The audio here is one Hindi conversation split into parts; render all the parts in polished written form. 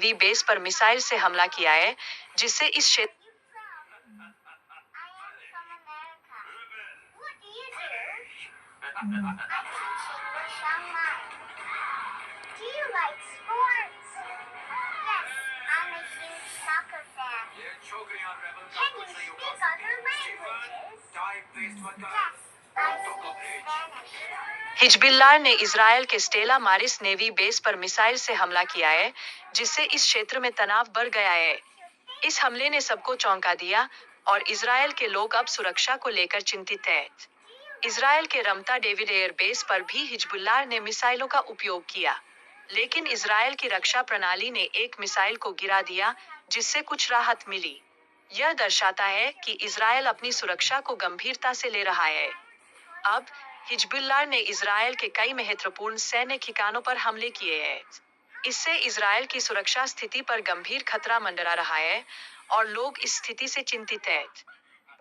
नेवी बेस पर मिसाइल से हमला किया है, जिससे इस क्षेत्र हिजबुल्लाह ने इजरायल के स्टेला मारिस नेवी बेस पर मिसाइल से हमला किया है, जिससे इस क्षेत्र में तनाव बढ़ गया है। इस हमले ने सबको चौंका दिया और इजरायल के लोग अब सुरक्षा को लेकर चिंतित हैं। इजरायल के रमता डेविड एयर बेस पर भी हिजबुल्लाह ने मिसाइलों का उपयोग किया, लेकिन इजरायल की रक्षा प्रणाली ने एक मिसाइल को गिरा दिया, जिससे कुछ राहत मिली। यह दर्शाता है कि इजरायल अपनी सुरक्षा को गंभीरता से ले रहा है। अब हिजबुल्लाह ने इजरायल के कई महत्वपूर्ण सैन्य ठिकानों पर हमले किए हैं। इससे इजरायल की सुरक्षा स्थिति पर गंभीर खतरा मंडरा रहा है और लोग इस स्थिति से चिंतित हैं।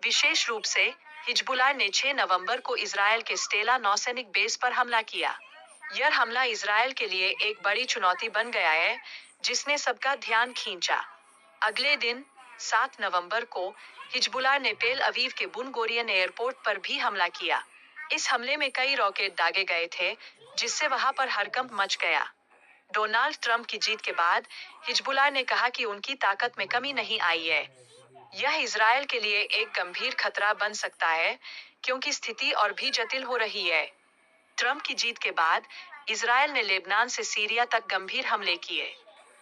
विशेष रूप से हिजबुल्लाह ने 6 नवंबर को इजरायल के स्टेला नौसैनिक बेस पर हमला किया। यह हमला इजरायल के लिए एक बड़ी चुनौती बन गया है, जिसने सबका ध्यान खींचा। अगले दिन 7 नवंबर को हिजबुल्लाह ने तेल अवीव के बुन गोरियन एयरपोर्ट पर भी हमला किया। इस हमले में कई रॉकेट दागे गए थे, जिससे वहां पर हड़कंप मच गया। डोनाल्ड ट्रंप की जीत के बाद हिजबुल्लाह ने कहा कि उनकी ताकत में कमी नहीं आई है। यह इजरायल के लिए एक गंभीर खतरा बन सकता है, क्योंकि स्थिति और भी जटिल हो रही है। ट्रंप की जीत के बाद इजरायल ने लेबनान से सीरिया तक गंभीर हमले किए।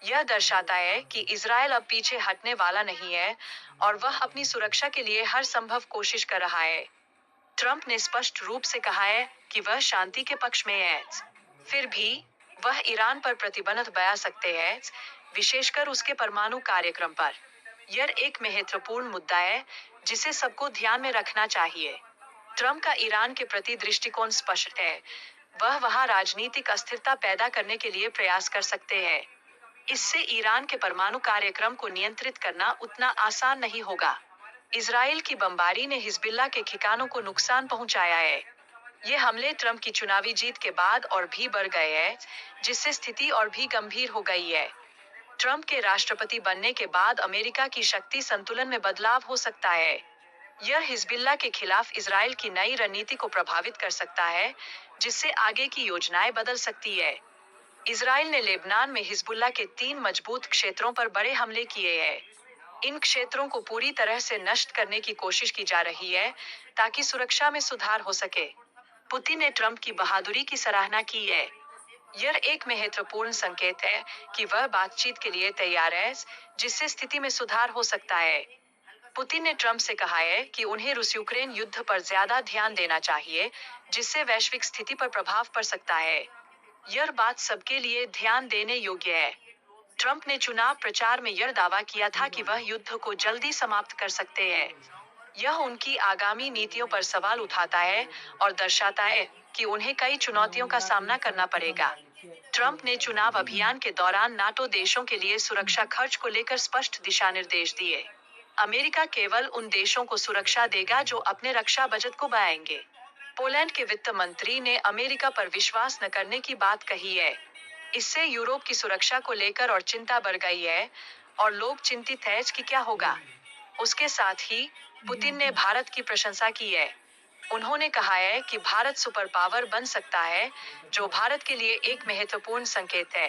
यह दर्शाता है कि इजरायल अब पीछे हटने वाला नहीं है और वह अपनी सुरक्षा के लिए हर संभव कोशिश कर रहा है। ट्रंप ने स्पष्ट रूप से कहा है कि वह शांति के पक्ष में है। फिर भी वह ईरान पर प्रतिबंध बना सकते हैं, विशेषकर उसके परमाणु कार्यक्रम पर। यह एक महत्वपूर्ण मुद्दा है, जिसे सबको ध्यान में रखना चाहिए। ट्रंप का ईरान के प्रति दृष्टिकोण स्पष्ट है। वह वहां राजनीतिक अस्थिरता पैदा करने के लिए प्रयास कर सकते हैं। इससे ईरान के परमाणु कार्यक्रम को नियंत्रित करना उतना आसान नहीं होगा। इजराइल की बमबारी ने हिजबुल्लाह के ठिकानों को नुकसान पहुंचाया है। ये हमले ट्रंप की चुनावी जीत के बाद और भी बढ़ गए हैं, जिससे स्थिति और भी गंभीर हो गई है। ट्रंप के राष्ट्रपति बनने के बाद अमेरिका की शक्ति संतुलन में बदलाव हो सकता है। यह हिजबुल्लाह के खिलाफ इजराइल की नई रणनीति को प्रभावित कर सकता है, जिससे आगे की योजनाएं बदल सकती है। इजराइल ने लेबनान में हिजबुल्लाह के 3 मजबूत क्षेत्रों पर बड़े हमले किए हैं। इन क्षेत्रों को पूरी तरह से नष्ट करने की कोशिश की जा रही है, ताकि सुरक्षा में सुधार हो सके। पुतिन ने ट्रंप की बहादुरी की सराहना की है। यह एक महत्वपूर्ण संकेत है कि वह बातचीत के लिए तैयार है, जिससे स्थिति में सुधार हो सकता है। पुतिन ने ट्रंप से कहा है कि उन्हें रूस-यूक्रेन युद्ध पर ज्यादा ध्यान देना चाहिए, जिससे वैश्विक स्थिति पर प्रभाव पड़ सकता है। यह बात सबके लिए ध्यान देने योग्य है। ट्रंप ने चुनाव प्रचार में यह दावा किया था कि वह युद्ध को जल्दी समाप्त कर सकते हैं। यह उनकी आगामी नीतियों पर सवाल उठाता है और दर्शाता है कि उन्हें कई चुनौतियों का सामना करना पड़ेगा। ट्रंप ने चुनाव अभियान के दौरान नाटो देशों के लिए सुरक्षा खर्च को लेकर स्पष्ट दिशा निर्देश दिए। अमेरिका केवल उन देशों को सुरक्षा देगा जो अपने रक्षा बजट को बढ़ाएंगे। पोलैंड के वित्त मंत्री ने अमेरिका पर विश्वास न करने की बात कही है। इससे यूरोप की सुरक्षा को लेकर और चिंता बढ़ गई है और लोग चिंतित हैं कि क्या होगा। उसके साथ ही पुतिन ने भारत की प्रशंसा की है। उन्होंने कहा है कि भारत सुपर पावर बन सकता है, जो भारत के लिए एक महत्वपूर्ण संकेत है।